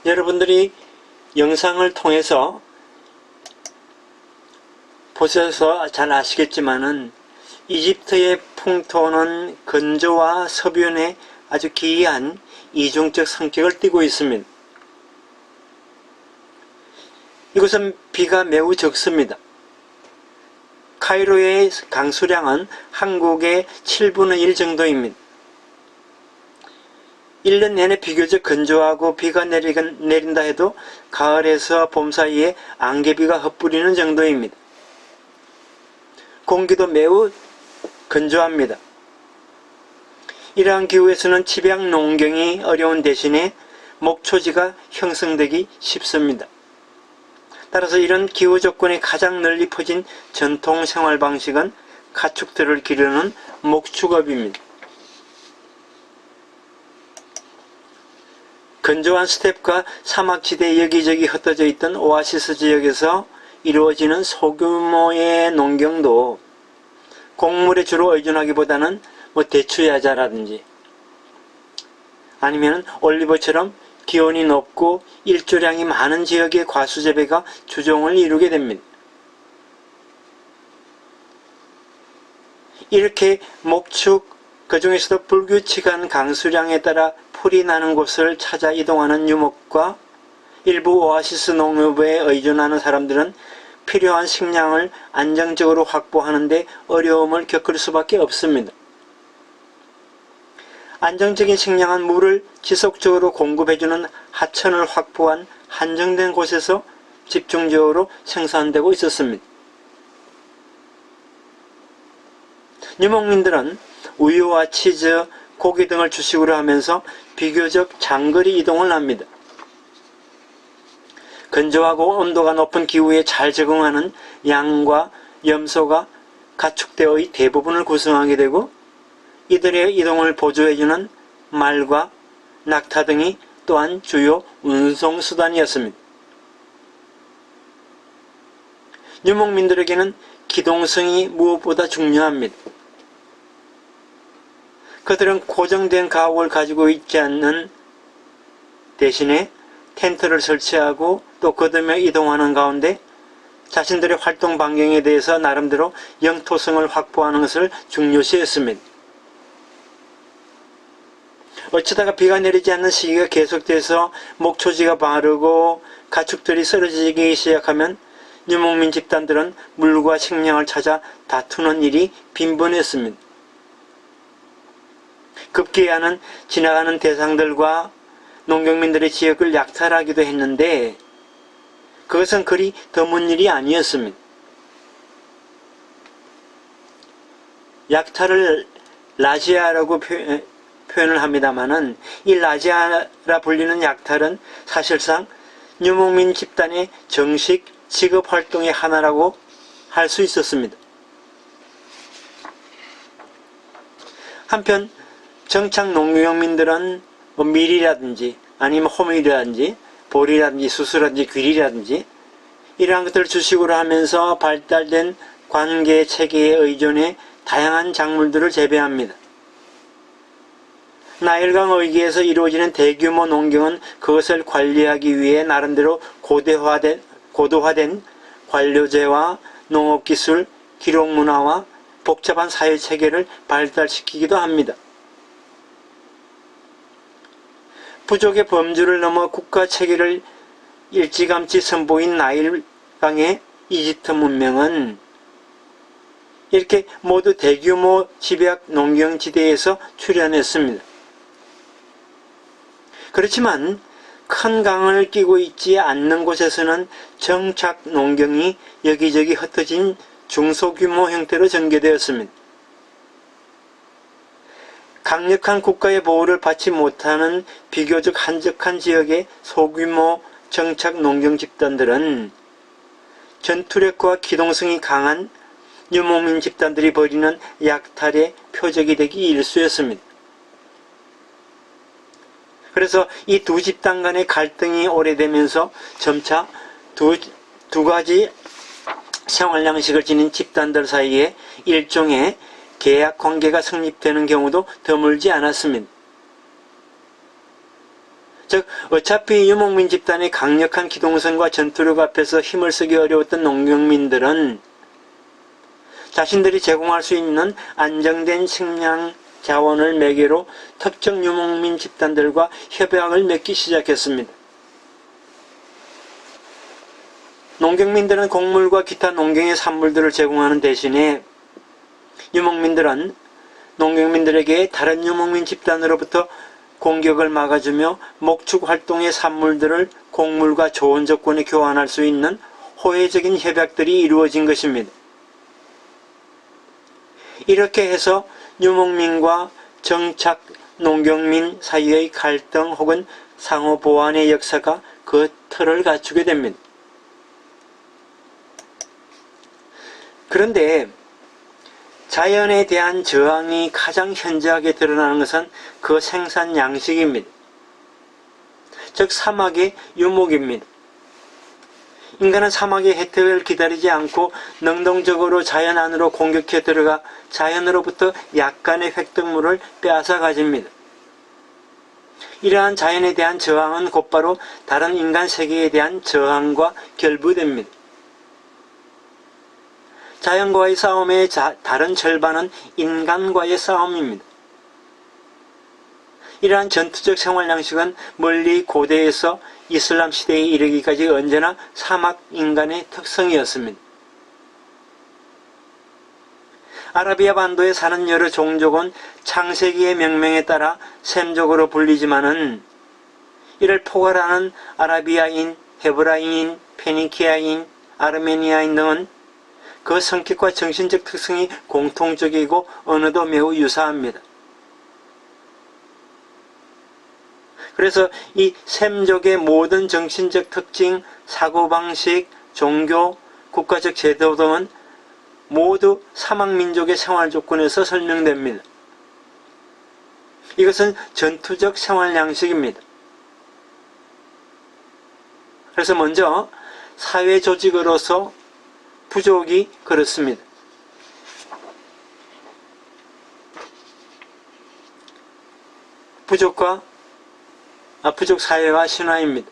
여러분들이 영상을 통해서 보셔서 잘 아시겠지만은 이집트의 풍토는 건조와 섭연의 아주 기이한 이중적 성격을 띠고 있습니다. 이곳은 비가 매우 적습니다. 카이로의 강수량은 한국의 7분의 1 정도입니다. 1년 내내 비교적 건조하고 비가 내린다 해도 가을에서 봄 사이에 안개비가 흩뿌리는 정도입니다. 공기도 매우 건조합니다. 이러한 기후에서는 집약 농경이 어려운 대신에 목초지가 형성되기 쉽습니다. 따라서 이런 기후 조건에 가장 널리 퍼진 전통 생활 방식은 가축들을 기르는 목축업입니다. 건조한 스텝과 사막지대 여기저기 흩어져 있던 오아시스 지역에서 이루어지는 소규모의 농경도 곡물에 주로 의존하기보다는 대추야자라든지 아니면 올리브처럼 기온이 높고 일조량이 많은 지역의 과수재배가 주종을 이루게 됩니다. 이렇게 목축, 그 중에서도 불규칙한 강수량에 따라 풀이 나는 곳을 찾아 이동하는 유목과 일부 오아시스 농업에 의존하는 사람들은 필요한 식량을 안정적으로 확보하는 데 어려움을 겪을 수밖에 없습니다. 안정적인 식량은 물을 지속적으로 공급해주는 하천을 확보한 한정된 곳에서 집중적으로 생산되고 있었습니다. 유목민들은 우유와 치즈, 고기 등을 주식으로 하면서 비교적 장거리 이동을 합니다. 건조하고 온도가 높은 기후에 잘 적응하는 양과 염소가 가축대의 대부분을 구성하게 되고 이들의 이동을 보조해주는 말과 낙타 등이 또한 주요 운송수단이었습니다. 유목민들에게는 기동성이 무엇보다 중요합니다. 그들은 고정된 가옥을 가지고 있지 않는 대신에 텐트를 설치하고 또 거듭며 이동하는 가운데 자신들의 활동 반경에 대해서 나름대로 영토성을 확보하는 것을 중요시했습니다. 어쩌다가 비가 내리지 않는 시기가 계속돼서 목초지가 마르고 가축들이 쓰러지기 시작하면 유목민 집단들은 물과 식량을 찾아 다투는 일이 빈번했습니다. 급기야는 지나가는 대상들과 농경민들의 지역을 약탈하기도 했는데 그것은 그리 드문 일이 아니었습니다. 약탈을 라지아라고 표현을 합니다마는 이 라지아라 불리는 약탈은 사실상 유목민 집단의 정식 직업 활동의 하나라고 할 수 있었습니다. 한편 정착 농경민들은 밀이라든지 아니면 호밀이라든지 보리라든지 수수라든지 귀리라든지 이러한 것들을 주식으로 하면서 발달된 관계 체계에 의존해 다양한 작물들을 재배합니다. 나일강 의기에서 이루어지는 대규모 농경은 그것을 관리하기 위해 나름대로 고도화된 관료제와 농업기술, 기록문화와 복잡한 사회체계를 발달시키기도 합니다. 부족의 범주를 넘어 국가체계를 일찌감치 선보인 나일강의 이집트 문명은 이렇게 모두 대규모 집약 농경지대에서 출현했습니다. 그렇지만 큰 강을 끼고 있지 않는 곳에서는 정착 농경이 여기저기 흩어진 중소규모 형태로 전개되었습니다. 강력한 국가의 보호를 받지 못하는 비교적 한적한 지역의 소규모 정착 농경 집단들은 전투력과 기동성이 강한 유목민 집단들이 벌이는 약탈의 표적이 되기 일쑤였습니다. 그래서 이 두 집단 간의 갈등이 오래되면서 점차 두 가지 생활 양식을 지닌 집단들 사이에 일종의 계약 관계가 성립되는 경우도 드물지 않았습니다. 즉 어차피 유목민 집단의 강력한 기동성과 전투력 앞에서 힘을 쓰기 어려웠던 농경민들은 자신들이 제공할 수 있는 안정된 식량 자원을 매개로 특정 유목민 집단들과 협약을 맺기 시작했습니다. 농경민들은 곡물과 기타 농경의 산물들을 제공하는 대신에 유목민들은 농경민들에게 다른 유목민 집단으로부터 공격을 막아주며 목축 활동의 산물들을 곡물과 좋은 조건에 교환할 수 있는 호혜적인 협약들이 이루어진 것입니다. 이렇게 해서 유목민과 정착 농경민 사이의 갈등 혹은 상호 보완의 역사가 그 틀을 갖추게 됩니다. 그런데 자연에 대한 저항이 가장 현저하게 드러나는 것은 그 생산 양식입니다. 즉 사막의 유목입니다. 인간은 사막의 혜택을 기다리지 않고 능동적으로 자연 안으로 공격해 들어가 자연으로부터 약간의 획득물을 빼앗아 가집니다. 이러한 자연에 대한 저항은 곧바로 다른 인간 세계에 대한 저항과 결부됩니다. 자연과의 싸움의 다른 절반은 인간과의 싸움입니다. 이러한 전투적 생활 양식은 멀리 고대에서 이슬람 시대에 이르기까지 언제나 사막 인간의 특성이었습니다. 아라비아 반도에 사는 여러 종족은 창세기의 명명에 따라 셈족으로 불리지만은 이를 포괄하는 아라비아인, 헤브라이인, 페니키아인, 아르메니아인 등은 그 성격과 정신적 특성이 공통적이고 언어도 매우 유사합니다. 그래서 이 셈족의 모든 정신적 특징, 사고방식, 종교, 국가적 제도 등은 모두 사막민족의 생활 조건에서 설명됩니다. 이것은 전투적 생활 양식입니다. 그래서 먼저 사회 조직으로서 부족이 그렇습니다. 부족 사회와 신화입니다.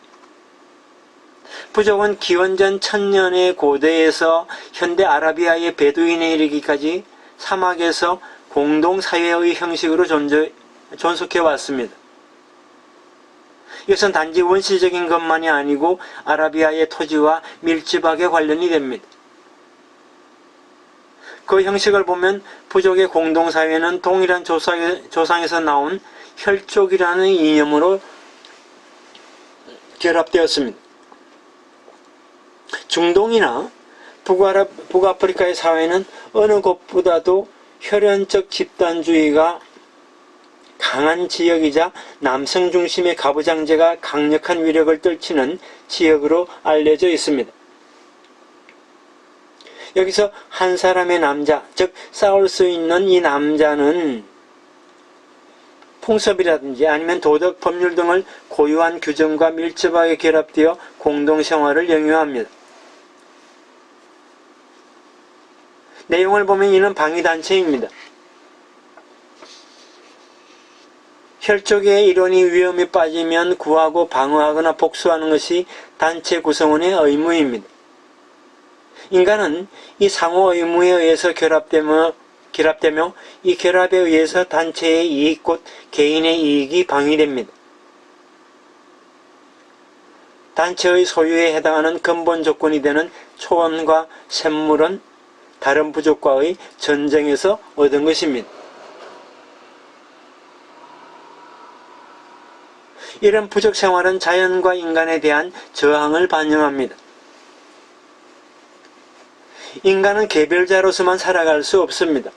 부족은 기원전 1000년의 고대에서 현대 아라비아의 베두인에 이르기까지 사막에서 공동사회의 형식으로 존속해 왔습니다. 이것은 단지 원시적인 것만이 아니고 아라비아의 토지와 밀집하게 관련이 됩니다. 그 형식을 보면 부족의 공동사회는 동일한 조상에서 나온 혈족이라는 이념으로 결합되었습니다. 중동이나 북아프리카의 사회는 어느 곳보다도 혈연적 집단주의가 강한 지역이자 남성 중심의 가부장제가 강력한 위력을 떨치는 지역으로 알려져 있습니다. 여기서 한 사람의 남자, 즉 싸울 수 있는 이 남자는 풍습이라든지 아니면 도덕, 법률 등을 고유한 규정과 밀접하게 결합되어 공동생활을 영위합니다. 내용을 보면 이는 방위단체입니다. 혈족의 일원이 위험에 빠지면 구하고 방어하거나 복수하는 것이 단체 구성원의 의무입니다. 인간은 이 상호 의무에 의해서 결합되며 이 결합에 의해서 단체의 이익 곧 개인의 이익이 방위됩니다. 단체의 소유에 해당하는 근본 조건이 되는 초원과 샘물은 다른 부족과의 전쟁에서 얻은 것입니다. 이런 부족 생활은 자연과 인간에 대한 저항을 반영합니다. 인간은 개별자로서만 살아갈 수 없습니다.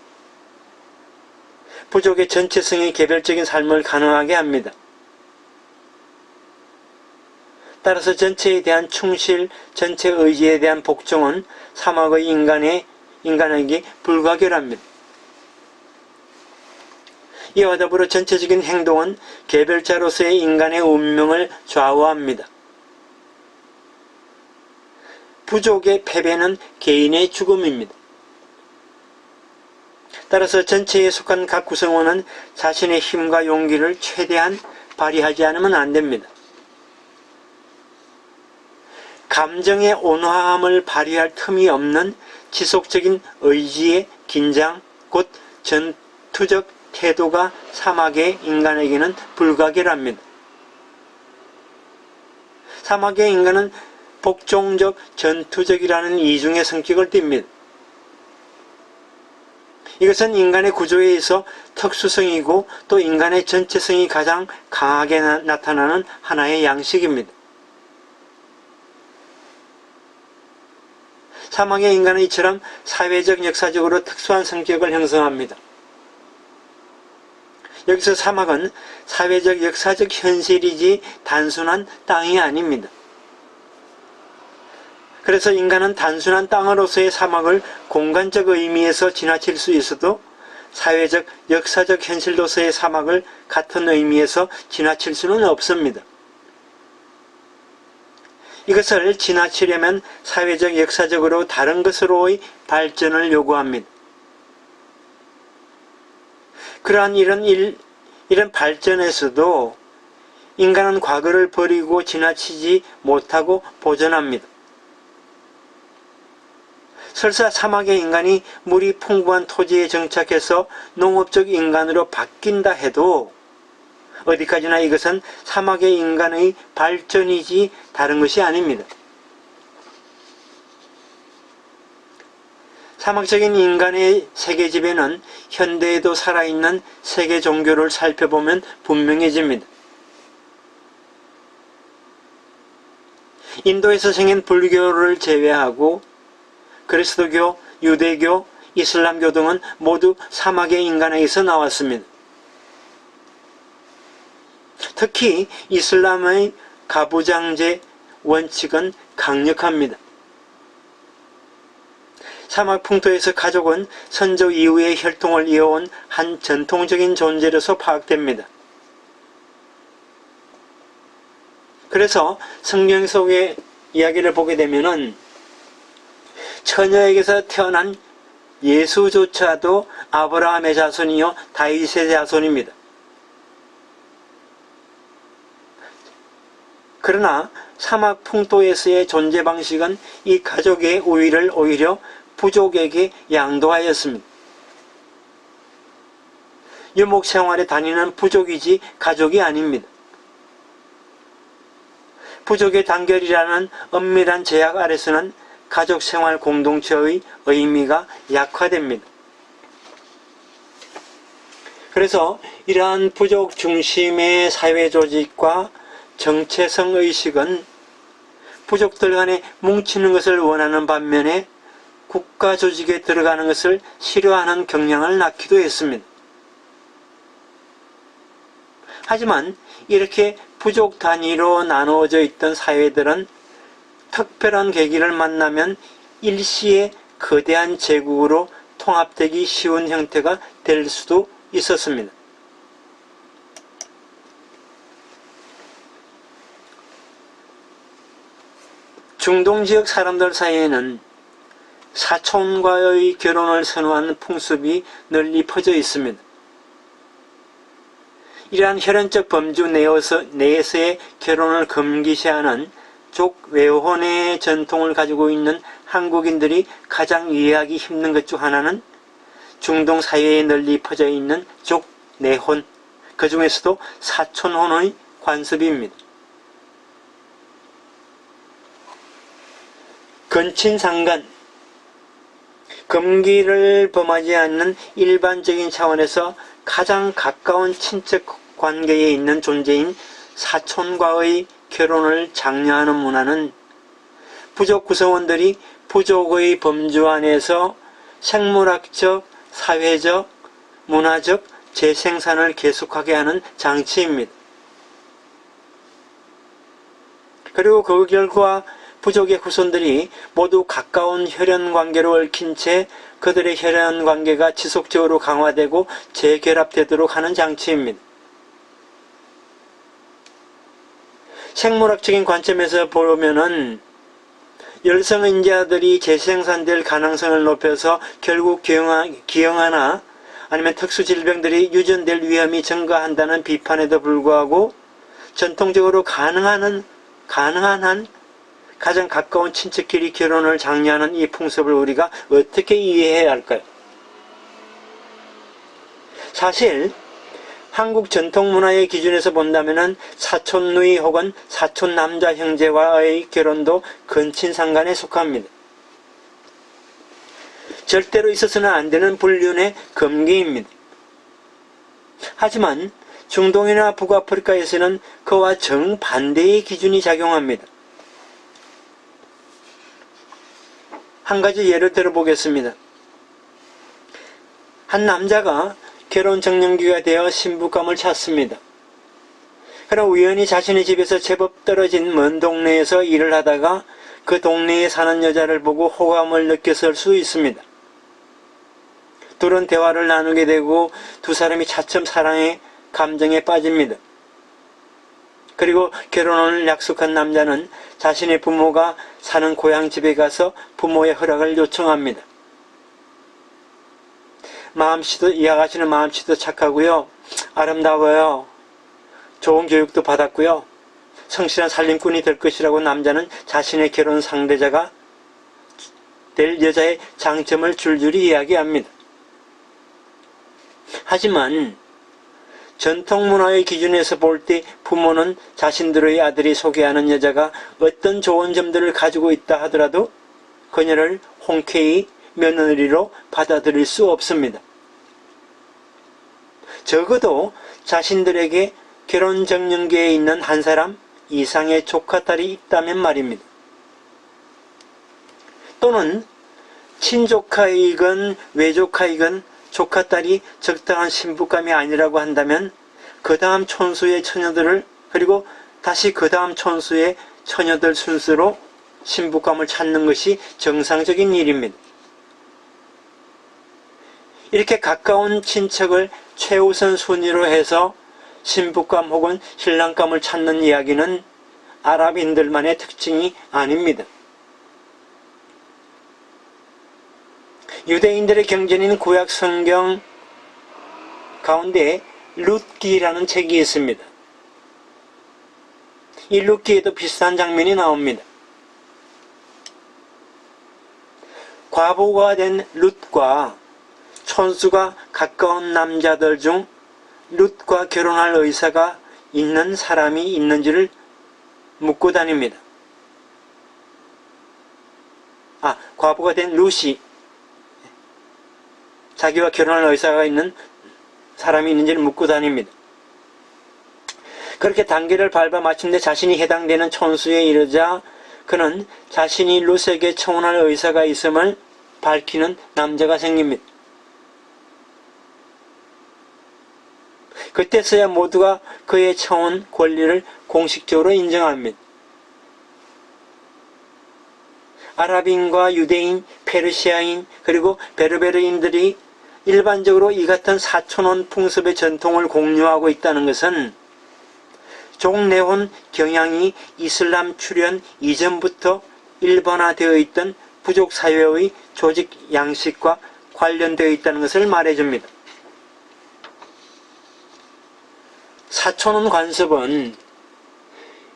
부족의 전체성이 개별적인 삶을 가능하게 합니다. 따라서 전체에 대한 충실, 전체 의지에 대한 복종은 사막의 인간에게 불가결합니다. 이와 더불어 전체적인 행동은 개별자로서의 인간의 운명을 좌우합니다. 부족의 패배는 개인의 죽음입니다. 따라서 전체에 속한 각 구성원은 자신의 힘과 용기를 최대한 발휘하지 않으면 안 됩니다. 감정의 온화함을 발휘할 틈이 없는 지속적인 의지의 긴장, 곧 전투적 태도가 사막의 인간에게는 불가결합니다. 사막의 인간은 복종적, 전투적이라는 이중의 성격을 띱니다. 이것은 인간의 구조에 있어 특수성이고 또 인간의 전체성이 가장 강하게 나타나는 하나의 양식입니다. 사막의 인간은 이처럼 사회적, 역사적으로 특수한 성격을 형성합니다. 여기서 사막은 사회적, 역사적 현실이지 단순한 땅이 아닙니다. 그래서 인간은 단순한 땅으로서의 사막을 공간적 의미에서 지나칠 수 있어도 사회적, 역사적 현실로서의 사막을 같은 의미에서 지나칠 수는 없습니다. 이것을 지나치려면 사회적, 역사적으로 다른 것으로의 발전을 요구합니다. 그러한 이런 발전에서도 인간은 과거를 버리고 지나치지 못하고 보존합니다. 설사 사막의 인간이 물이 풍부한 토지에 정착해서 농업적 인간으로 바뀐다 해도 어디까지나 이것은 사막의 인간의 발전이지 다른 것이 아닙니다. 사막적인 인간의 세계 지배는 현대에도 살아있는 세계 종교를 살펴보면 분명해집니다. 인도에서 생긴 불교를 제외하고 그리스도교, 유대교, 이슬람교 등은 모두 사막의 인간에게서 나왔습니다. 특히 이슬람의 가부장제 원칙은 강력합니다. 사막 풍토에서 가족은 선조 이후의 혈통을 이어온 한 전통적인 존재로서 파악됩니다. 그래서 성경 속의 이야기를 보게 되면은 처녀에게서 태어난 예수조차도 아브라함의 자손이요 다윗의 자손입니다. 그러나 사막 풍토에서의 존재 방식은 이 가족의 우위를 오히려 부족에게 양도하였습니다. 유목 생활에 다니는 부족이지 가족이 아닙니다. 부족의 단결이라는 엄밀한 제약 아래서는 가족 생활 공동체의 의미가 약화됩니다. 그래서 이러한 부족 중심의 사회 조직과 정체성 의식은 부족들 간에 뭉치는 것을 원하는 반면에 국가 조직에 들어가는 것을 싫어하는 경향을 낳기도 했습니다. 하지만 이렇게 부족 단위로 나누어져 있던 사회들은 특별한 계기를 만나면 일시에 거대한 제국으로 통합되기 쉬운 형태가 될 수도 있었습니다. 중동 지역 사람들 사이에는 사촌과의 결혼을 선호하는 풍습이 널리 퍼져 있습니다. 이러한 혈연적 범주 내에서의 결혼을 금기시하는 족외혼의 전통을 가지고 있는 한국인들이 가장 이해하기 힘든 것 중 하나는 중동 사회에 널리 퍼져 있는 족내혼, 그 중에서도 사촌혼의 관습입니다. 근친상간, 금기를 범하지 않는 일반적인 차원에서 가장 가까운 친척 관계에 있는 존재인 사촌과의 결혼을 장려하는 문화는 부족 구성원들이 부족의 범주 안에서 생물학적, 사회적, 문화적 재생산을 계속하게 하는 장치입니다. 그리고 그 결과 부족의 후손들이 모두 가까운 혈연관계로 얽힌 채 그들의 혈연관계가 지속적으로 강화되고 재결합되도록 하는 장치입니다. 생물학적인 관점에서 보면은 열성인자들이 재생산될 가능성을 높여서 결국 기형아나 아니면 특수질병들이 유전될 위험이 증가한다는 비판에도 불구하고 전통적으로 가능한 한 가장 가까운 친척끼리 결혼을 장려하는 이 풍습을 우리가 어떻게 이해해야 할까요? 사실 한국 전통문화의 기준에서 본다면 사촌 누이 혹은 사촌 남자 형제와의 결혼도 근친상간에 속합니다. 절대로 있어서는 안 되는 불륜의 금기입니다. 하지만 중동이나 북아프리카에서는 그와 정반대의 기준이 작용합니다. 한 가지 예를 들어보겠습니다. 한 남자가 결혼 적령기가 되어 신부감을 찾습니다. 그러나 우연히 자신의 집에서 제법 떨어진 먼 동네에서 일을 하다가 그 동네에 사는 여자를 보고 호감을 느꼈을 수 있습니다. 둘은 대화를 나누게 되고 두 사람이 차츰 사랑의 감정에 빠집니다. 그리고 결혼을 약속한 남자는 자신의 부모가 사는 고향 집에 가서 부모의 허락을 요청합니다. 이 아가씨는 마음씨도 착하고요. 아름다워요. 좋은 교육도 받았고요. 성실한 살림꾼이 될 것이라고 남자는 자신의 결혼 상대자가 될 여자의 장점을 줄줄이 이야기합니다. 하지만 전통문화의 기준에서 볼 때 부모는 자신들의 아들이 소개하는 여자가 어떤 좋은 점들을 가지고 있다 하더라도 그녀를 흔쾌히 며느리로 받아들일 수 없습니다. 적어도 자신들에게 결혼적령기에 있는 한 사람 이상의 조카딸이 있다면 말입니다. 또는 친조카이건 외조카이건 조카딸이 적당한 신부감이 아니라고 한다면 그 다음 촌수의 처녀들을 그리고 다시 그 다음 촌수의 처녀들 순서로 신부감을 찾는 것이 정상적인 일입니다. 이렇게 가까운 친척을 최우선 순위로 해서 신부감 혹은 신랑감을 찾는 이야기는 아랍인들만의 특징이 아닙니다. 유대인들의 경전인 구약 성경 가운데 룻기라는 책이 있습니다. 이 룻기에도 비슷한 장면이 나옵니다. 과부가 된 룻과 촌수가 가까운 남자들 중 룻과 결혼할 의사가 있는 사람이 있는지를 묻고 다닙니다. 과부가 된 룻이 자기와 결혼할 의사가 있는 사람이 있는지를 묻고 다닙니다. 그렇게 단계를 밟아 마침내 자신이 해당되는 촌수에 이르자 그는 자신이 룻에게 청혼할 의사가 있음을 밝히는 남자가 생깁니다. 그때서야 모두가 그의 청혼 권리를 공식적으로 인정합니다. 아랍인과 유대인, 페르시아인 그리고 베르베르인들이 일반적으로 이 같은 사촌혼 풍습의 전통을 공유하고 있다는 것은 종내혼 경향이 이슬람 출현 이전부터 일반화되어 있던 부족 사회의 조직 양식과 관련되어 있다는 것을 말해줍니다. 사촌혼 관습은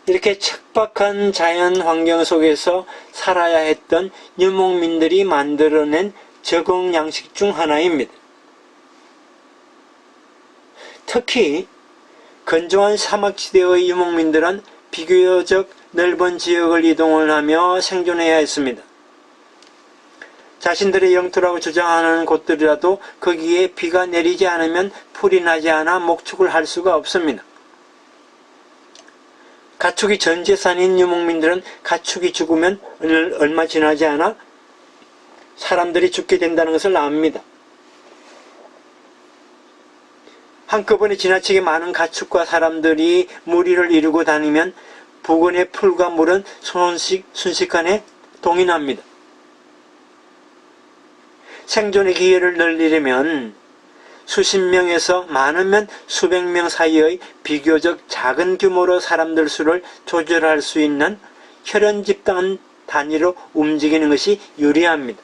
이렇게 척박한 자연 환경 속에서 살아야 했던 유목민들이 만들어낸 적응 양식 중 하나입니다. 특히 건조한 사막지대의 유목민들은 비교적 넓은 지역을 이동을 하며 생존해야 했습니다. 자신들의 영토라고 주장하는 곳들이라도 거기에 비가 내리지 않으면 풀이 나지 않아 목축을 할 수가 없습니다. 가축이 전 재산인 유목민들은 가축이 죽으면 얼마 지나지 않아 사람들이 죽게 된다는 것을 압니다. 한꺼번에 지나치게 많은 가축과 사람들이 무리를 이루고 다니면 부근의 풀과 물은 순식간에 동이 납니다. 생존의 기회를 늘리려면 수십 명에서 많으면 수백 명 사이의 비교적 작은 규모로 사람들 수를 조절할 수 있는 혈연 집단 단위로 움직이는 것이 유리합니다.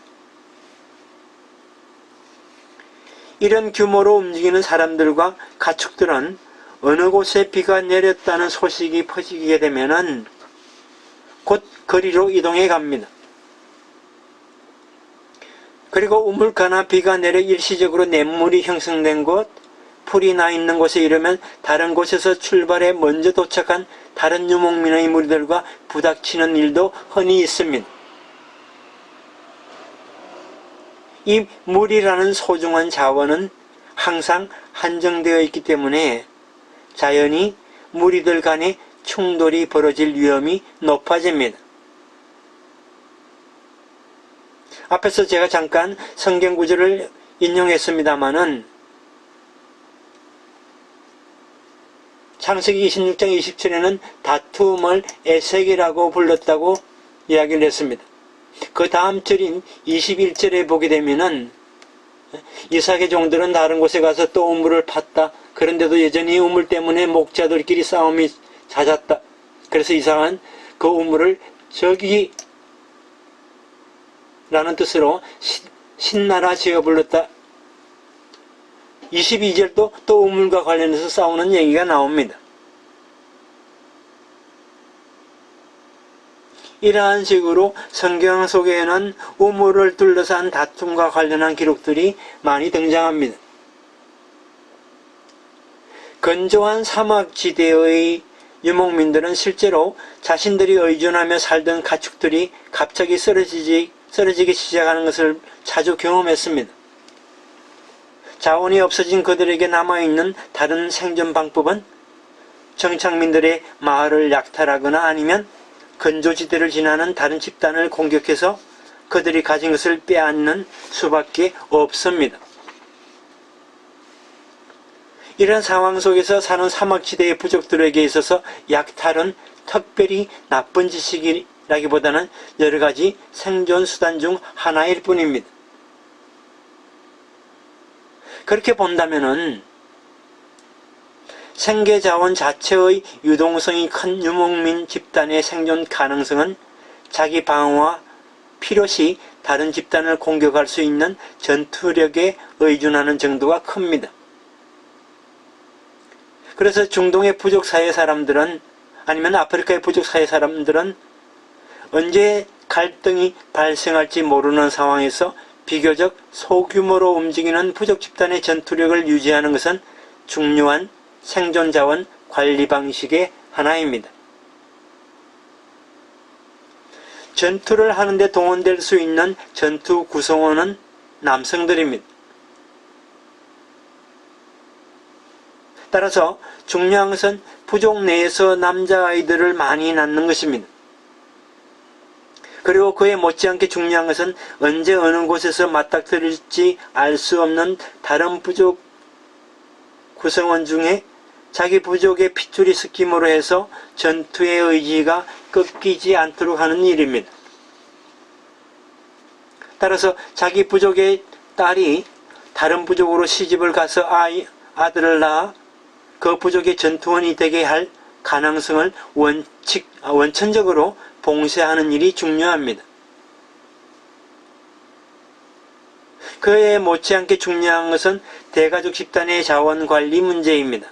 이런 규모로 움직이는 사람들과 가축들은 어느 곳에 비가 내렸다는 소식이 퍼지게 되면은 곧 거리로 이동해 갑니다. 그리고 우물가나 비가 내려 일시적으로 냇물이 형성된 곳, 풀이 나 있는 곳에 이르면 다른 곳에서 출발해 먼저 도착한 다른 유목민의 무리들과 부닥치는 일도 흔히 있습니다. 이 물이라는 소중한 자원은 항상 한정되어 있기 때문에 자연히 무리들 간의 충돌이 벌어질 위험이 높아집니다. 앞에서 제가 잠깐 성경 구절을 인용했습니다마는 창세기 26장 20절에는 다툼을 에색이라고 불렀다고 이야기를 했습니다. 그 다음 절인 21절에 보게 되면은 이삭의 종들은 다른 곳에 가서 또 우물을 팠다. 그런데도 여전히 우물 때문에 목자들끼리 싸움이 잦았다. 그래서 이삭은 그 우물을 저기 라는 뜻으로 신나라 지어 불렀다. 22절도 또 우물과 관련해서 싸우는 얘기가 나옵니다. 이러한 식으로 성경 속에는 우물을 둘러싼 다툼과 관련한 기록들이 많이 등장합니다. 건조한 사막지대의 유목민들은 실제로 자신들이 의존하며 살던 가축들이 갑자기 쓰러지기 시작하는 것을 자주 경험했습니다. 자원이 없어진 그들에게 남아있는 다른 생존 방법은 정착민들의 마을을 약탈하거나 아니면 건조지대를 지나는 다른 집단을 공격해서 그들이 가진 것을 빼앗는 수밖에 없습니다. 이런 상황 속에서 사는 사막지대의 부족들에게 있어서 약탈은 특별히 나쁜 지식이라기보다는 여러 가지 생존 수단 중 하나일 뿐입니다. 그렇게 본다면은 생계자원 자체의 유동성이 큰 유목민 집단의 생존 가능성은 자기 방어와 필요시 다른 집단을 공격할 수 있는 전투력에 의존하는 정도가 큽니다. 그래서 중동의 부족사회 사람들은 아니면 아프리카의 부족사회 사람들은 언제 갈등이 발생할지 모르는 상황에서 비교적 소규모로 움직이는 부족 집단의 전투력을 유지하는 것은 중요한 생존자원 관리 방식의 하나입니다. 전투를 하는데 동원될 수 있는 전투 구성원은 남성들입니다. 따라서 중요한 것은 부족 내에서 남자아이들을 많이 낳는 것입니다. 그리고 그에 못지않게 중요한 것은 언제 어느 곳에서 맞닥뜨릴지 알 수 없는 다른 부족 구성원 중에 자기 부족의 핏줄이 섞임으로 해서 전투의 의지가 꺾이지 않도록 하는 일입니다. 따라서 자기 부족의 딸이 다른 부족으로 시집을 가서 아들을 낳아 그 부족의 전투원이 되게 할 가능성을 원천적으로 봉쇄하는 일이 중요합니다. 그에 못지않게 중요한 것은 대가족 집단의 자원관리 문제입니다.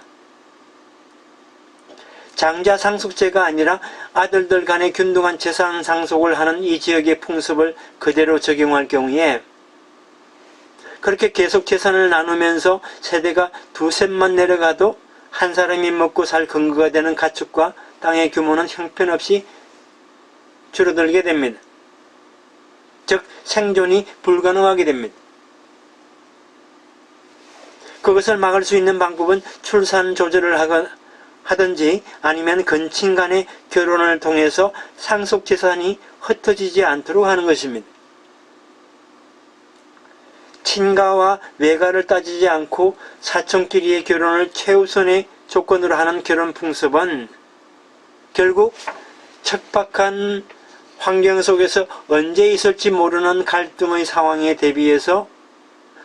장자 상속제가 아니라 아들들 간의 균등한 재산 상속을 하는 이 지역의 풍습을 그대로 적용할 경우에 그렇게 계속 재산을 나누면서 세대가 두셋만 내려가도 한 사람이 먹고 살 근거가 되는 가축과 땅의 규모는 형편없이 줄어들게 됩니다. 즉 생존이 불가능하게 됩니다. 그것을 막을 수 있는 방법은 출산 조절을 하든지 아니면 근친 간의 결혼을 통해서 상속재산이 흩어지지 않도록 하는 것입니다. 친가와 외가를 따지지 않고 사촌끼리의 결혼을 최우선의 조건으로 하는 결혼 풍습은 결국 척박한 환경 속에서 언제 있을지 모르는 갈등의 상황에 대비해서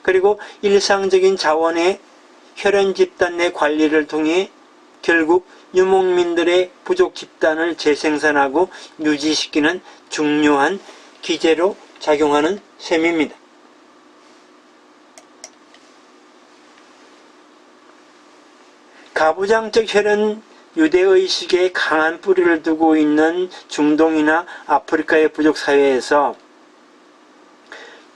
그리고 일상적인 자원의 혈연 집단 내 관리를 통해 결국 유목민들의 부족 집단을 재생산하고 유지시키는 중요한 기제로 작용하는 셈입니다. 가부장적 혈연 유대의식에 강한 뿌리를 두고 있는 중동이나 아프리카의 부족 사회에서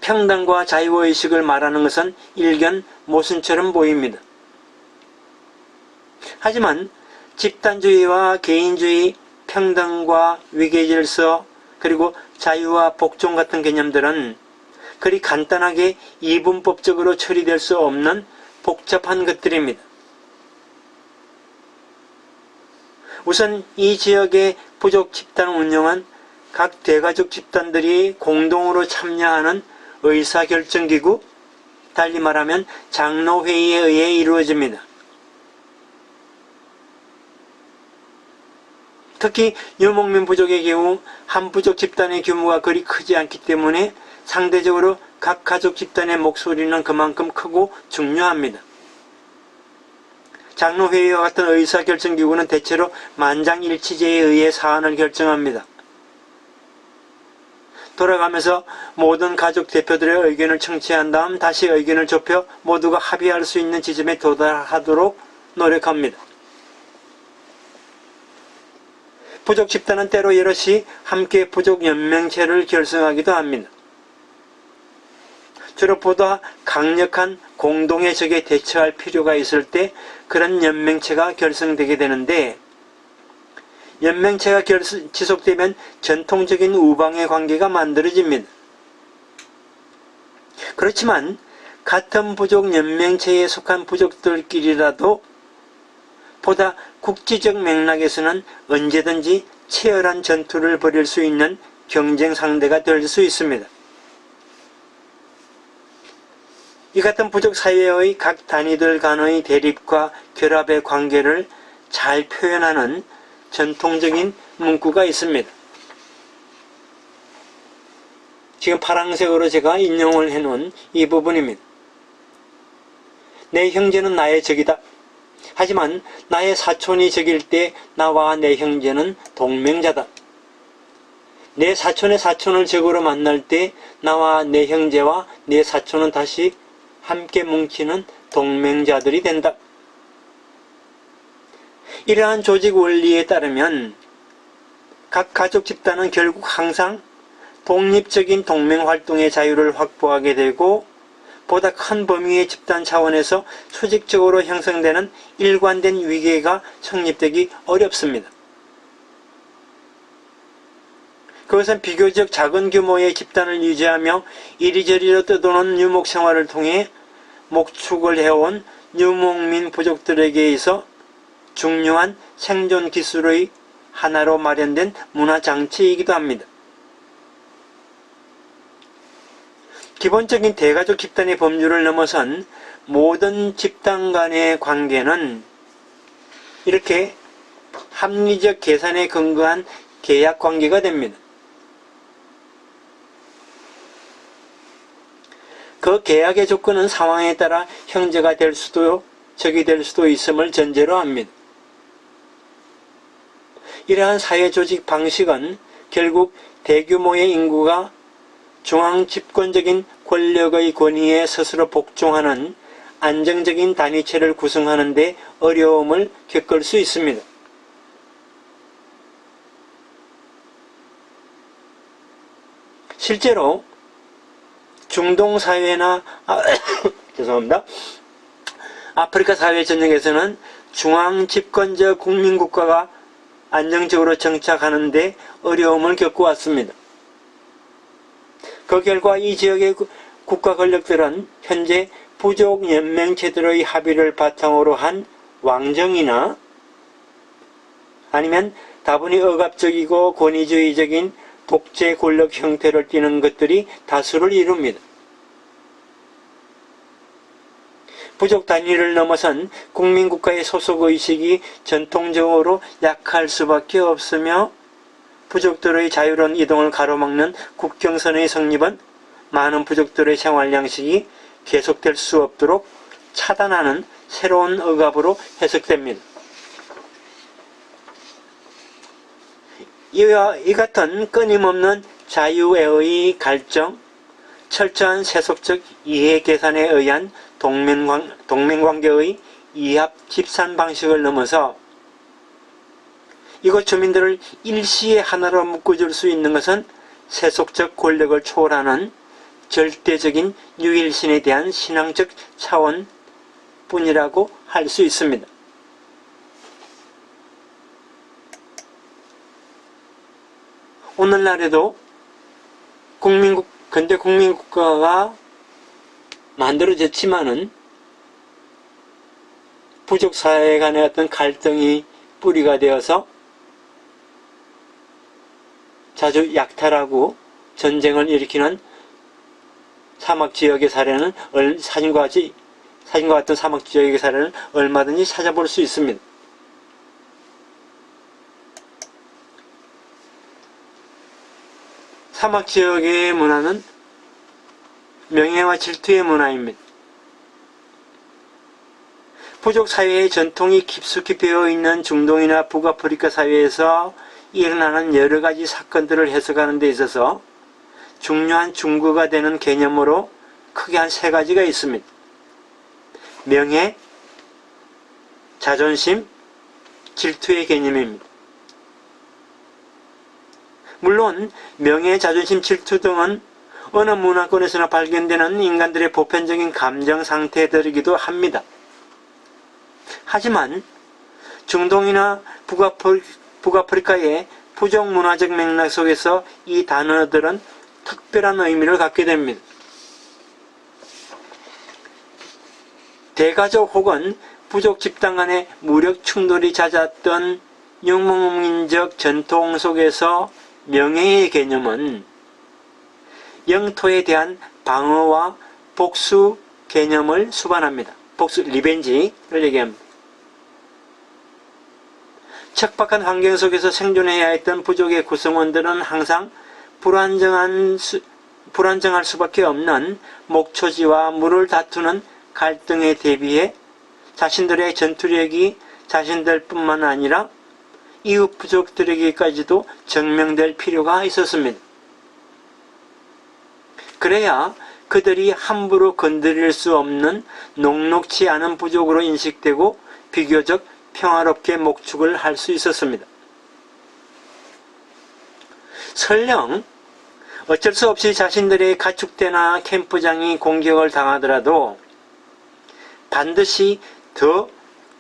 평등과 자유의식을 말하는 것은 일견 모순처럼 보입니다. 하지만 집단주의와 개인주의, 평등과 위계질서, 그리고 자유와 복종 같은 개념들은 그리 간단하게 이분법적으로 처리될 수 없는 복잡한 것들입니다. 우선 이 지역의 부족 집단 운영은 각 대가족 집단들이 공동으로 참여하는 의사결정기구, 달리 말하면 장로회의에 의해 이루어집니다. 특히 유목민 부족의 경우 한 부족 집단의 규모가 그리 크지 않기 때문에 상대적으로 각 가족 집단의 목소리는 그만큼 크고 중요합니다. 장로회의와 같은 의사결정기구는 대체로 만장일치제에 의해 사안을 결정합니다. 돌아가면서 모든 가족 대표들의 의견을 청취한 다음 다시 의견을 좁혀 모두가 합의할 수 있는 지점에 도달하도록 노력합니다. 부족 집단은 때로 여럿이 함께 부족연맹체를 결성하기도 합니다. 주로 보다 강력한 공동의 적에 대처할 필요가 있을 때 그런 연맹체가 결성되게 되는데, 연맹체가 지속되면 전통적인 우방의 관계가 만들어집니다. 그렇지만 같은 부족 연맹체에 속한 부족들끼리라도 보다 국지적 맥락에서는 언제든지 치열한 전투를 벌일 수 있는 경쟁 상대가 될 수 있습니다. 이 같은 부족 사회의 각 단위들 간의 대립과 결합의 관계를 잘 표현하는 전통적인 문구가 있습니다. 지금 파란색으로 제가 인용을 해놓은 이 부분입니다. 내 형제는 나의 적이다. 하지만 나의 사촌이 적일 때 나와 내 형제는 동맹자다. 내 사촌의 사촌을 적으로 만날 때 나와 내 형제와 내 사촌은 다시 함께 뭉치는 동맹자들이 된다. 이러한 조직 원리에 따르면 각 가족 집단은 결국 항상 독립적인 동맹활동의 자유를 확보하게 되고 보다 큰 범위의 집단 차원에서 수직적으로 형성되는 일관된 위계가 성립되기 어렵습니다. 그것은 비교적 작은 규모의 집단을 유지하며 이리저리로 떠도는 유목 생활을 통해 목축을 해온 유목민 부족들에게 있어 중요한 생존 기술의 하나로 마련된 문화장치이기도 합니다. 기본적인 대가족 집단의 법률을 넘어선 모든 집단 간의 관계는 이렇게 합리적 계산에 근거한 계약 관계가 됩니다. 그 계약의 조건은 상황에 따라 형제가 될 수도 적이 될 수도 있음을 전제로 합니다. 이러한 사회조직 방식은 결국 대규모의 인구가 중앙 집권적인 권력의 권위에 스스로 복종하는 안정적인 단위체를 구성하는 데 어려움을 겪을 수 있습니다. 실제로 중동 사회나 죄송합니다. 아프리카 사회 전역에서는 중앙 집권적 국민국가가 안정적으로 정착하는 데 어려움을 겪어왔습니다. 그 결과 이 지역의 국가 권력들은 현재 부족 연맹체들의 합의를 바탕으로 한 왕정이나 아니면 다분히 억압적이고 권위주의적인 독재 권력 형태를 띠는 것들이 다수를 이룹니다. 부족 단위를 넘어선 국민국가의 소속의식이 전통적으로 약할 수밖에 없으며 부족들의 자유로운 이동을 가로막는 국경선의 성립은 많은 부족들의 생활 양식이 계속될 수 없도록 차단하는 새로운 억압으로 해석됩니다. 이와 이 같은 끊임없는 자유애의 갈증, 철저한 세속적 이해 계산에 의한 동맹관계의 이합 집산 방식을 넘어서 이곳 주민들을 일시에 하나로 묶어줄 수 있는 것은 세속적 권력을 초월하는 절대적인 유일신에 대한 신앙적 차원뿐이라고 할 수 있습니다. 오늘날에도 근대 국민국가가 만들어졌지만은 부족사회 간의 어떤 갈등이 뿌리가 되어서 자주 약탈하고 전쟁을 일으키는 사막지역의 사례는 사진과 같은 사막지역의 사례는 얼마든지 찾아볼 수 있습니다. 사막지역의 문화는 명예와 질투의 문화입니다. 부족사회의 전통이 깊숙이 배어있는 중동이나 북아프리카 사회에서 일어나는 여러가지 사건들을 해석하는 데 있어서 중요한 중구가 되는 개념으로 크게 한 3가지가 있습니다. 명예, 자존심, 질투의 개념입니다. 물론 명예, 자존심, 질투 등은 어느 문화권에서나 발견되는 인간들의 보편적인 감정 상태들이기도 합니다. 하지만 중동이나 북아프리카의 부족 문화적 맥락 속에서 이 단어들은 특별한 의미를 갖게 됩니다. 대가족 혹은 부족 집단 간의 무력 충돌이 잦았던游牧민족 전통 속에서 명예의 개념은 영토에 대한 방어와 복수 개념을 수반합니다. 복수, 리벤지를 얘기합니다. 척박한 환경 속에서 생존해야 했던 부족의 구성원들은 항상 불안정할 수밖에 없는 목초지와 물을 다투는 갈등에 대비해 자신들의 전투력이 자신들뿐만 아니라 이웃 부족들에게까지도 증명될 필요가 있었습니다. 그래야 그들이 함부로 건드릴 수 없는 녹록지 않은 부족으로 인식되고 비교적 평화롭게 목축을 할 수 있었습니다. 설령 어쩔 수 없이 자신들의 가축대나 캠프장이 공격을 당하더라도 반드시 더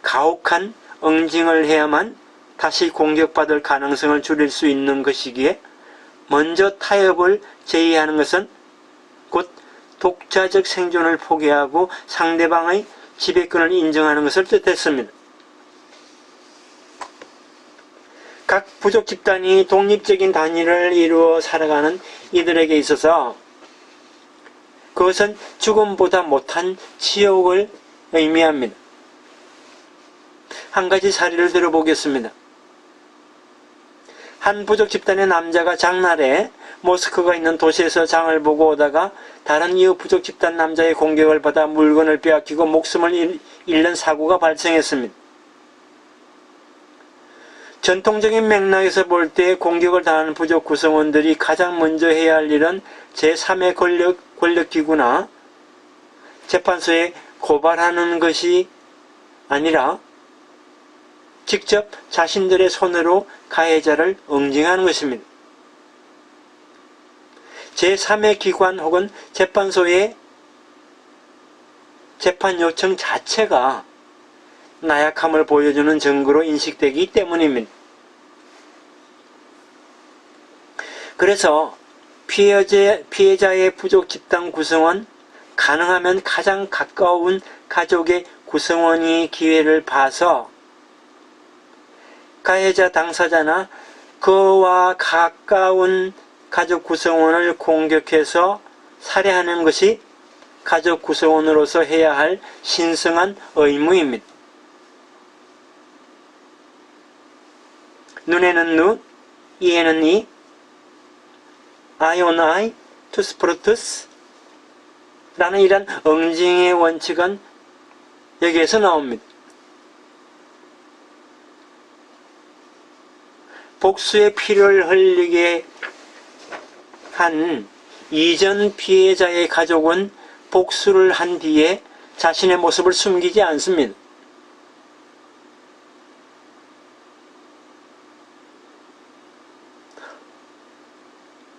가혹한 응징을 해야만 다시 공격받을 가능성을 줄일 수 있는 것이기에 먼저 타협을 제의하는 것은 곧 독자적 생존을 포기하고 상대방의 지배권을 인정하는 것을 뜻했습니다. 각 부족 집단이 독립적인 단위를 이루어 살아가는 이들에게 있어서 그것은 죽음보다 못한 지옥을 의미합니다. 한 가지 사례를 들어보겠습니다. 한 부족 집단의 남자가 장날에 모스크가 있는 도시에서 장을 보고 오다가 다른 이웃 부족 집단 남자의 공격을 받아 물건을 빼앗기고 목숨을 잃는 사고가 발생했습니다. 전통적인 맥락에서 볼 때 공격을 당하는 부족 구성원들이 가장 먼저 해야 할 일은 제3의 권력기구나 재판소에 고발하는 것이 아니라 직접 자신들의 손으로 가해자를 응징하는 것입니다. 제3의 기관 혹은 재판소의 재판 요청 자체가 나약함을 보여주는 증거로 인식되기 때문입니다. 그래서 피해자의 부족 집단 구성원, 가능하면 가장 가까운 가족의 구성원이 기회를 봐서 가해자 당사자나 그와 가까운 가족 구성원을 공격해서 살해하는 것이 가족 구성원으로서 해야 할 신성한 의무입니다. 눈에는 눈, 이에는 이, eye on eye, tooth for tooth 라는 이런 응징의 원칙은 여기에서 나옵니다. 복수의 피를 흘리게 한 이전 피해자의 가족은 복수를 한 뒤에 자신의 모습을 숨기지 않습니다.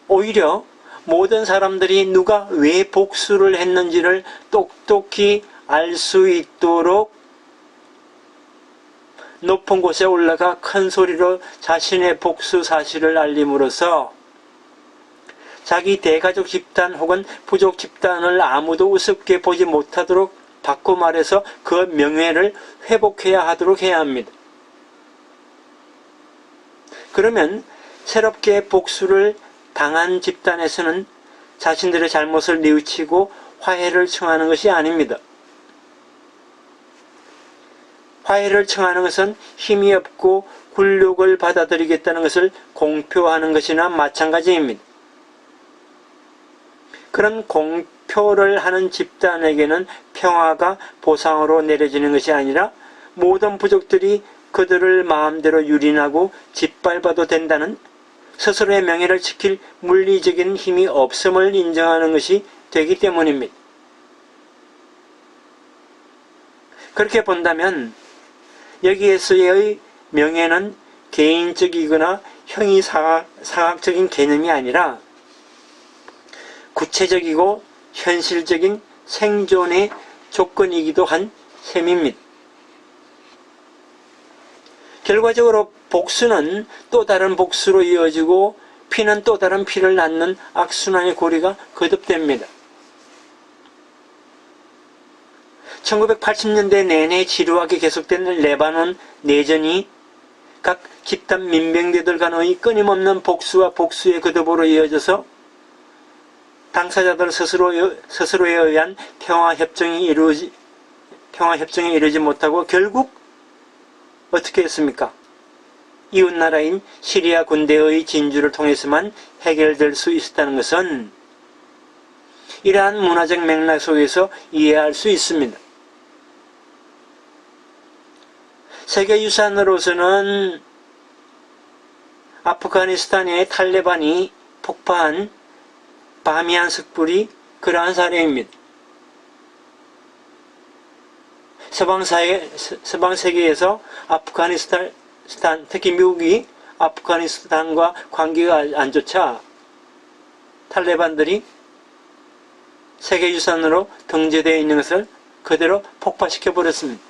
오히려 모든 사람들이 누가 왜 복수를 했는지를 똑똑히 알 수 있도록 높은 곳에 올라가 큰 소리로 자신의 복수 사실을 알림으로써 자기 대가족 집단 혹은 부족 집단을 아무도 우습게 보지 못하도록 바꿔 말해서 그 명예를 회복해야 하도록 해야 합니다. 그러면 새롭게 복수를 당한 집단에서는 자신들의 잘못을 뉘우치고 화해를 청하는 것이 아닙니다. 화해를 청하는 것은 힘이 없고 굴욕을 받아들이겠다는 것을 공표하는 것이나 마찬가지입니다. 그런 공표를 하는 집단에게는 평화가 보상으로 내려지는 것이 아니라 모든 부족들이 그들을 마음대로 유린하고 짓밟아도 된다는 스스로의 명예를 지킬 물리적인 힘이 없음을 인정하는 것이 되기 때문입니다. 그렇게 본다면 여기에서의 명예는 개인적이거나 형이상학적인 개념이 아니라 구체적이고 현실적인 생존의 조건이기도 한 셈입니다. 결과적으로 복수는 또 다른 복수로 이어지고 피는 또 다른 피를 낳는 악순환의 고리가 거듭됩니다. 1980년대 내내 지루하게 계속된 레바논 내전이 각 집단 민병대들 간의 끊임없는 복수와 복수의 거듭으로 이어져서 당사자들 스스로에 의한 평화협정이 이루어지지 못하고 결국 어떻게 했습니까? 이웃나라인 시리아 군대의 진주를 통해서만 해결될 수 있었다는 것은 이러한 문화적 맥락 속에서 이해할 수 있습니다. 세계유산으로서는 아프가니스탄의 탈레반이 폭파한 바미안 습불이 그러한 사례입니다. 서방 세계에서 아프가니스탄, 특히 미국이 아프가니스탄과 관계가 안 좋자 탈레반들이 세계유산으로 등재되어 있는 것을 그대로 폭파시켜버렸습니다.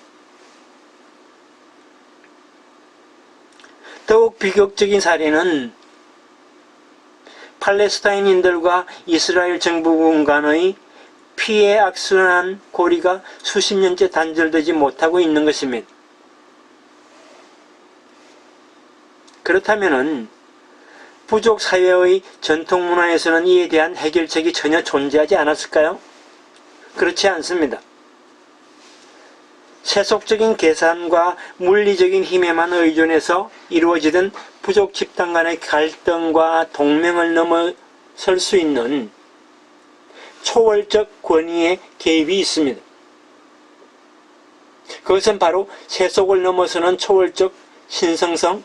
더욱 비극적인 사례는 팔레스타인인들과 이스라엘 정부군 간의 피해 악순환 고리가 수십 년째 단절되지 못하고 있는 것입니다. 그렇다면 부족 사회의 전통 문화에서는 이에 대한 해결책이 전혀 존재하지 않았을까요? 그렇지 않습니다. 세속적인 계산과 물리적인 힘에만 의존해서 이루어지던 부족 집단 간의 갈등과 동맹을 넘어설 수 있는 초월적 권위의 개입이 있습니다. 그것은 바로 세속을 넘어서는 초월적 신성성,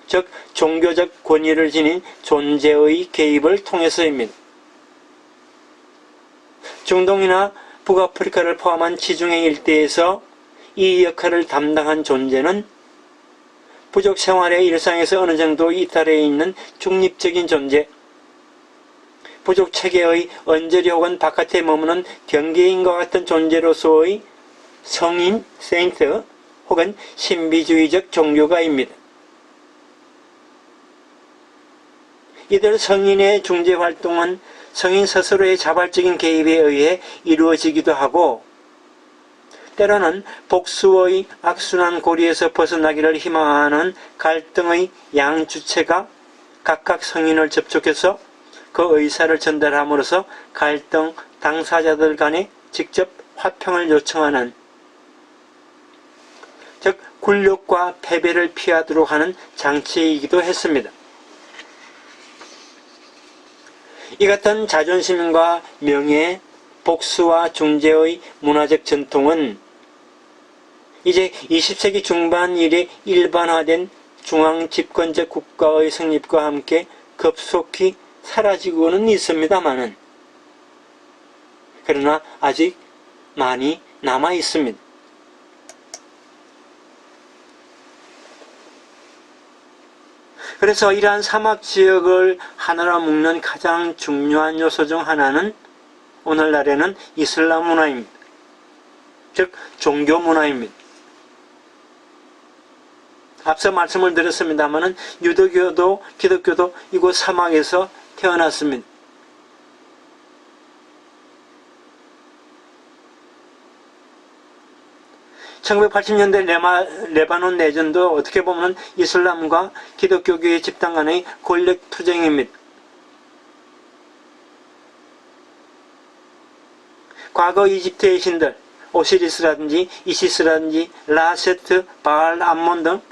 즉 종교적 권위를 지닌 존재의 개입을 통해서입니다. 중동이나 북아프리카를 포함한 지중해 일대에서 이 역할을 담당한 존재는 부족 생활의 일상에서 어느 정도 이탈해 있는 중립적인 존재, 부족 체계의 언저리 혹은 바깥에 머무는 경계인과 같은 존재로서의 성인, 세인트 혹은 신비주의적 종교가입니다. 이들 성인의 중재 활동은 성인 스스로의 자발적인 개입에 의해 이루어지기도 하고 때로는 복수의 악순환 고리에서 벗어나기를 희망하는 갈등의 양 주체가 각각 성인을 접촉해서 그 의사를 전달함으로써 갈등 당사자들 간에 직접 화평을 요청하는, 즉 굴욕과 패배를 피하도록 하는 장치이기도 했습니다. 이 같은 자존심과 명예, 복수와 중재의 문화적 전통은 이제 20세기 중반 이래 일반화된 중앙집권적 국가의 성립과 함께 급속히 사라지고는 있습니다마는 그러나 아직 많이 남아 있습니다. 그래서 이러한 사막 지역을 하나로 묶는 가장 중요한 요소 중 하나는 오늘날에는 이슬람 문화입니다. 즉 종교 문화입니다. 앞서 말씀을 드렸습니다마는 유대교도 기독교도 이곳 사막에서 태어났습니다. (1980년대) 레바논 내전도 어떻게 보면 이슬람과 기독교계의 집단 간의 권력 투쟁입니다. 과거 이집트의 신들 오시리스라든지 이시스라든지 라세트, 바알, 암몬 등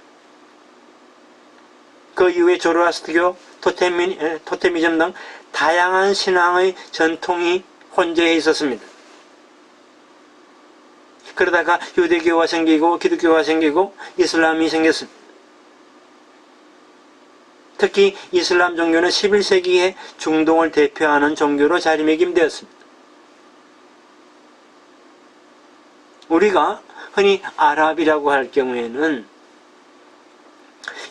그 이후에 조로아스트교, 토테미즘 등 다양한 신앙의 전통이 혼재해 있었습니다. 그러다가 유대교가 생기고 기독교가 생기고 이슬람이 생겼습니다. 특히 이슬람 종교는 11세기에 중동을 대표하는 종교로 자리매김되었습니다. 우리가 흔히 아랍이라고 할 경우에는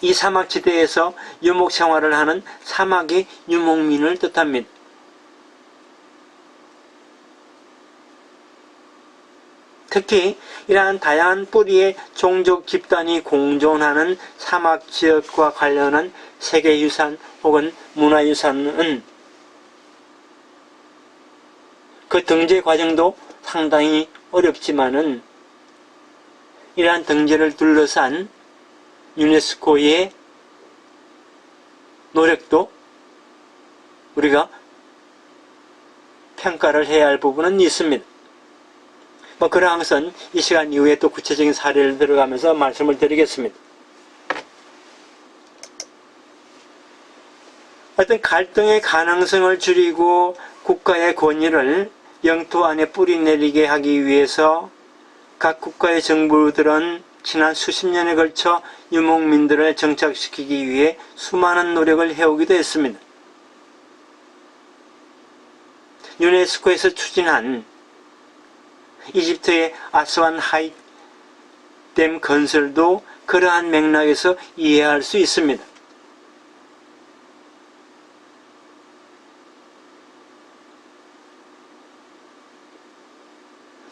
이 사막지대에서 유목생활을 하는 사막의 유목민을 뜻합니다. 특히 이러한 다양한 뿌리의 종족 집단이 공존하는 사막지역과 관련한 세계유산 혹은 문화유산은 그 등재 과정도 상당히 어렵지만은 이러한 등재를 둘러싼 유네스코의 노력도 우리가 평가를 해야 할 부분은 있습니다. 그러한 것은 이 시간 이후에 또 구체적인 사례를 들어가면서 말씀을 드리겠습니다. 어떤 갈등의 가능성을 줄이고 국가의 권위를 영토 안에 뿌리내리게 하기 위해서 각 국가의 정부들은 지난 수십 년에 걸쳐 유목민들을 정착시키기 위해 수많은 노력을 해오기도 했습니다. 유네스코에서 추진한 이집트의 아스완 하이 댐 건설도 그러한 맥락에서 이해할 수 있습니다.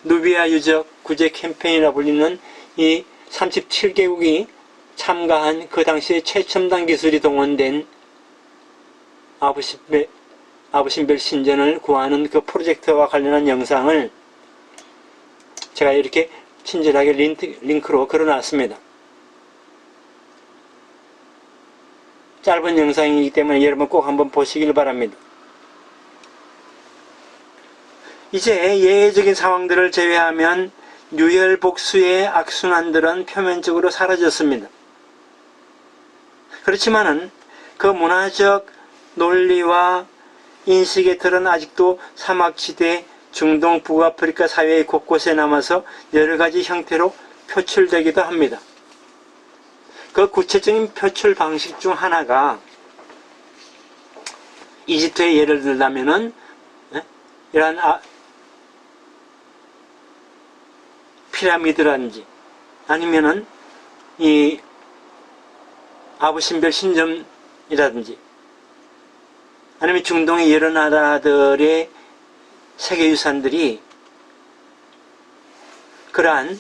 누비아 유적 구제 캠페인이라 불리는 이 37개국이 참가한 그 당시에 최첨단 기술이 동원된 아부신벨 신전을 구하는 그 프로젝트와 관련한 영상을 제가 이렇게 친절하게 링크로 걸어놨습니다. 짧은 영상이기 때문에 여러분 꼭 한번 보시길 바랍니다. 이제 예외적인 상황들을 제외하면 유혈복수의 악순환들은 표면적으로 사라졌습니다. 그렇지만은 그 문화적 논리와 인식의 틀은 아직도 사막지대, 중동, 북아프리카 사회의 곳곳에 남아서 여러가지 형태로 표출되기도 합니다. 그 구체적인 표출 방식 중 하나가 이집트의 예를 들자면은 이러한 피라미드라든지 아니면은 이 아부신벨 신전이라든지 아니면 중동의 여러 나라들의 세계유산들이 그러한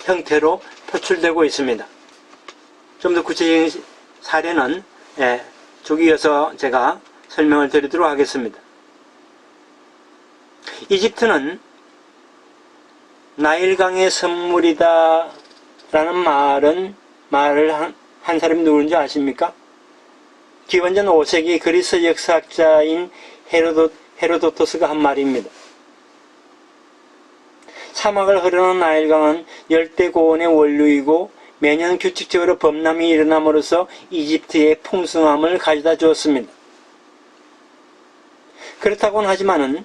형태로 표출되고 있습니다. 좀 더 구체적인 사례는 쭉 이어서 제가 설명을 드리도록 하겠습니다. 이집트는 나일강의 선물이다 라는 말을 한 사람이 누군지 아십니까? 기원전 5세기 그리스 역사학자인 헤로도토스가 한 말입니다. 사막을 흐르는 나일강은 열대고원의 원류이고 매년 규칙적으로 범람이 일어남으로써 이집트의 풍성함을 가져다 주었습니다. 그렇다고는 하지만은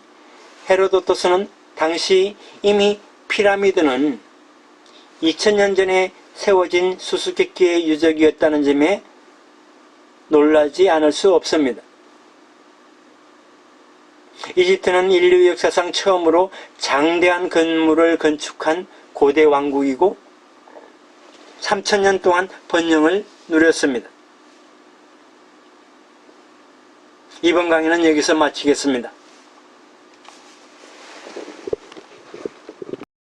헤로도토스는 당시 이미 피라미드는 2000년 전에 세워진 수수께끼의 유적이었다는 점에 놀라지 않을 수 없습니다. 이집트는 인류 역사상 처음으로 장대한 건물을 건축한 고대 왕국이고 3000년 동안 번영을 누렸습니다. 이번 강의는 여기서 마치겠습니다.